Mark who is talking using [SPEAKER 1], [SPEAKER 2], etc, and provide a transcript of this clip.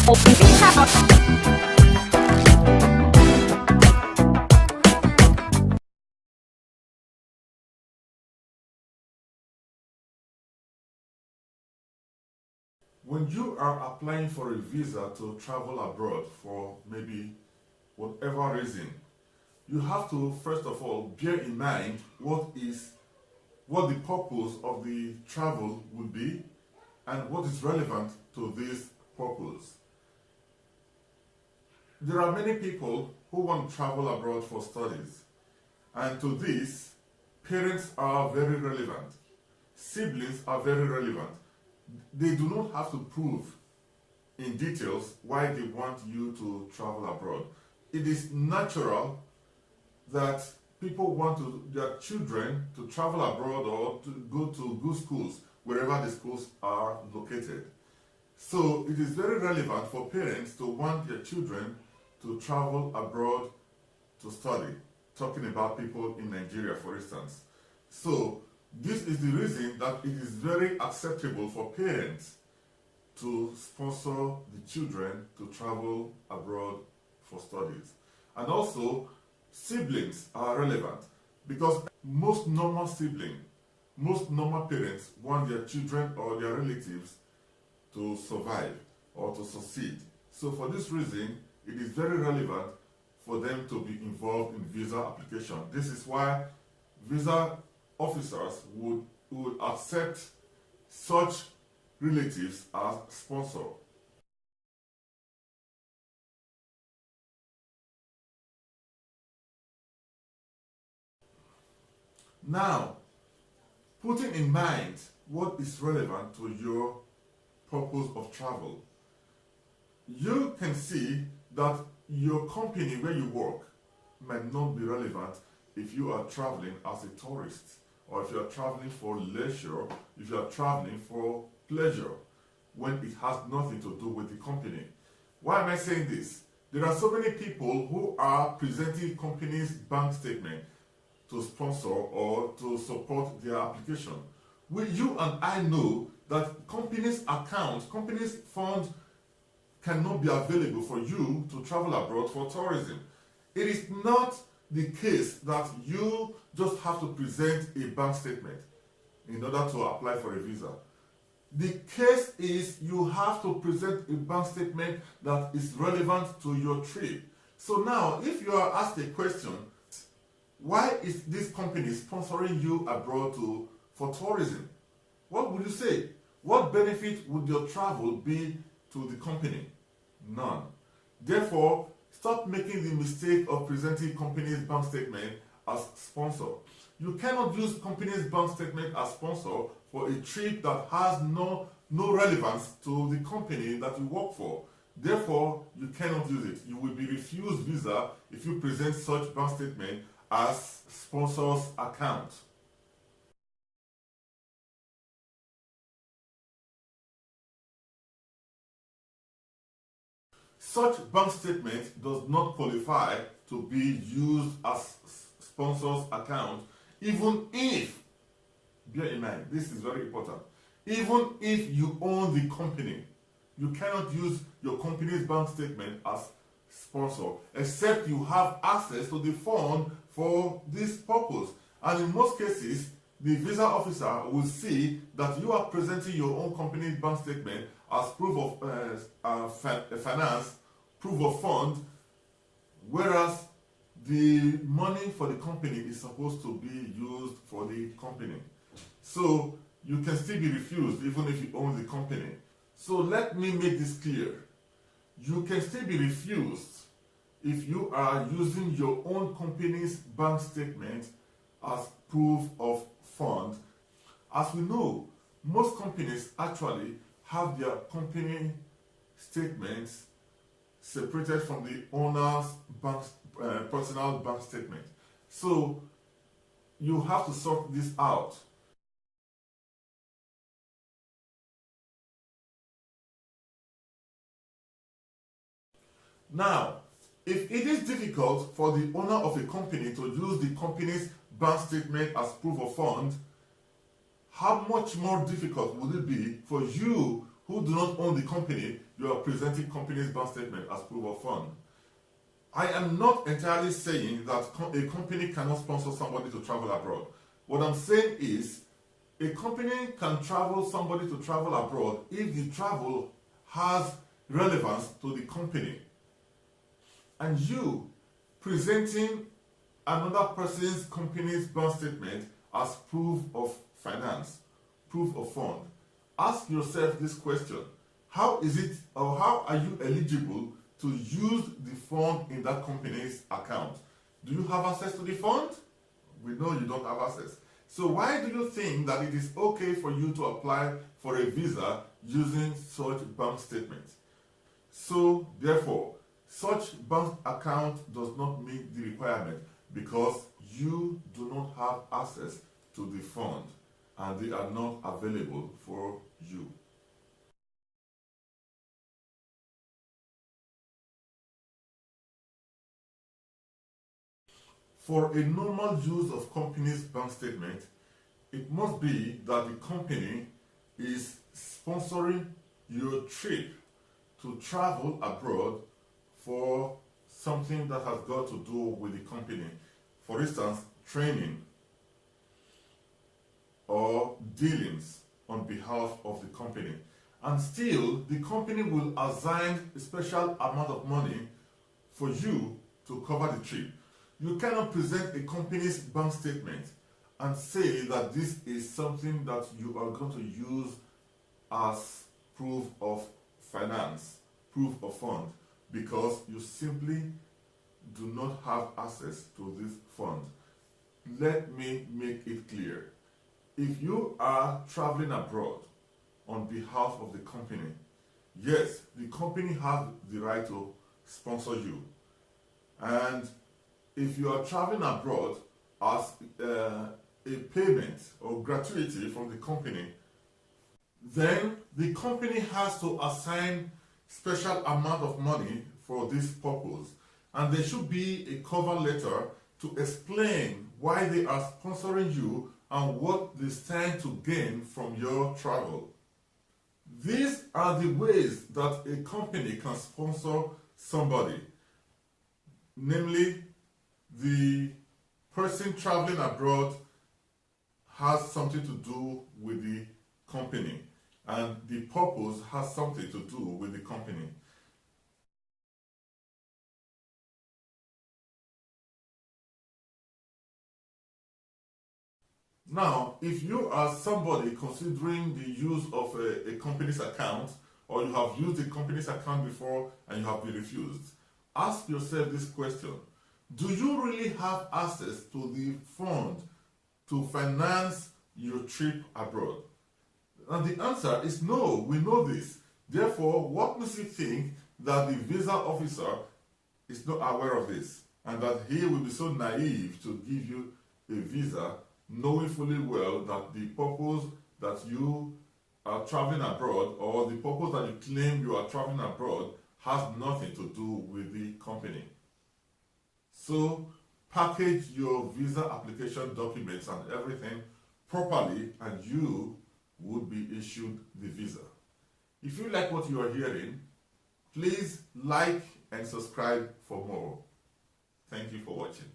[SPEAKER 1] When you are applying for a visa to travel abroad for maybe whatever reason, you have to first of all bear in mind what the purpose of the travel would be and what is relevant to this purpose. There are many people who want to travel abroad for studies, and to this, parents are very relevant, siblings are very relevant. They do not have to prove in details why they want you to travel abroad. It is natural that people want their children to travel abroad or to go to good schools wherever the schools are located. So it is very relevant for parents to want their children to travel abroad to study, talking about people in Nigeria, for instance. So this is the reason that it is very acceptable for parents to sponsor the children to travel abroad for studies. And also, siblings are relevant because most normal parents want their children or their relatives to survive or to succeed. So for this reason, it is very relevant for them to be involved in visa application. This is why visa officers would accept such relatives as sponsor. Now, putting in mind what is relevant to your purpose of travel, you can see that your company where you work might not be relevant if you are traveling as a tourist, or if you are traveling for leisure, if you are traveling for pleasure, when it has nothing to do with the company. Why am I saying this? There are so many people who are presenting companies' bank statement to sponsor or to support their application. You and I know that companies' accounts, companies' funds cannot be available for you to travel abroad for tourism. It is not the case that you just have to present a bank statement in order to apply for a visa. The case is you have to present a bank statement that is relevant to your trip. So now, if you are asked a question, why is this company sponsoring you abroad for tourism? What would you say? What benefit would your travel be to the company? None. Therefore, stop making the mistake of presenting company's bank statement as sponsor. You cannot use company's bank statement as sponsor for a trip that has no relevance to the company that you work for. Therefore, you cannot use it. You will be refused visa if you present such bank statement as sponsor's account. Such bank statement does not qualify to be used as sponsor's account, even if, bear in mind, this is very important, even if you own the company. You cannot use your company's bank statement as sponsor, except you have access to the fund for this purpose. And in most cases, the visa officer will see that you are presenting your own company's bank statement as proof of finance, proof of fund, whereas the money for the company is supposed to be used for the company. So you can still be refused even if you own the company. So let me make this clear. You can still be refused if you are using your own company's bank statement as proof of fund. As we know, most companies actually have their company statements separated from the owner's personal bank statement. So you have to sort this out. Now, if it is difficult for the owner of a company to use the company's bank statement as proof of fund, how much more difficult would it be for you who do not own the company, you are presenting company's bank statement as proof of fund. I am not entirely saying that a company cannot sponsor somebody to travel abroad. What I'm saying is, a company can travel somebody to travel abroad if the travel has relevance to the company. And you presenting another person's company's bank statement as proof of finance, proof of fund. Ask yourself this question: how is it, or how are you eligible to use the fund in that company's account? Do you have access to the fund? We know you don't have access. So why do you think that it is okay for you to apply for a visa using such bank statement? So therefore, such bank account does not meet the requirement because you do not have access to the fund and they are not available for you. For a normal use of company's bank statement, it must be that the company is sponsoring your trip to travel abroad for something that has got to do with the company. For instance, training or dealings on behalf of the company. And still, the company will assign a special amount of money for you to cover the trip. You cannot present a company's bank statement and say that this is something that you are going to use as proof of finance, proof of fund, because you simply do not have access to this fund. Let me make it clear. If you are traveling abroad on behalf of the company, yes, the company has the right to sponsor you. And if you are traveling abroad as a payment or gratuity from the company, then the company has to assign special amount of money for this purpose. And there should be a cover letter to explain why they are sponsoring you and what they stand to gain from your travel. These are the ways that a company can sponsor somebody. Namely, the person traveling abroad has something to do with the company, and the purpose has something to do with the company. Now, if you are somebody considering the use of a company's account, or you have used a company's account before and you have been refused, ask yourself this question: do you really have access to the fund to finance your trip abroad? And the answer is no. We know this. Therefore, what makes you think that the visa officer is not aware of this and that he will be so naive to give you a visa, knowing fully well that the purpose that you are traveling abroad, or the purpose that you claim you are traveling abroad, has nothing to do with the company? So package your visa application documents and everything properly and you would be issued the visa. If you like what you are hearing, please like and subscribe for more. Thank you for watching.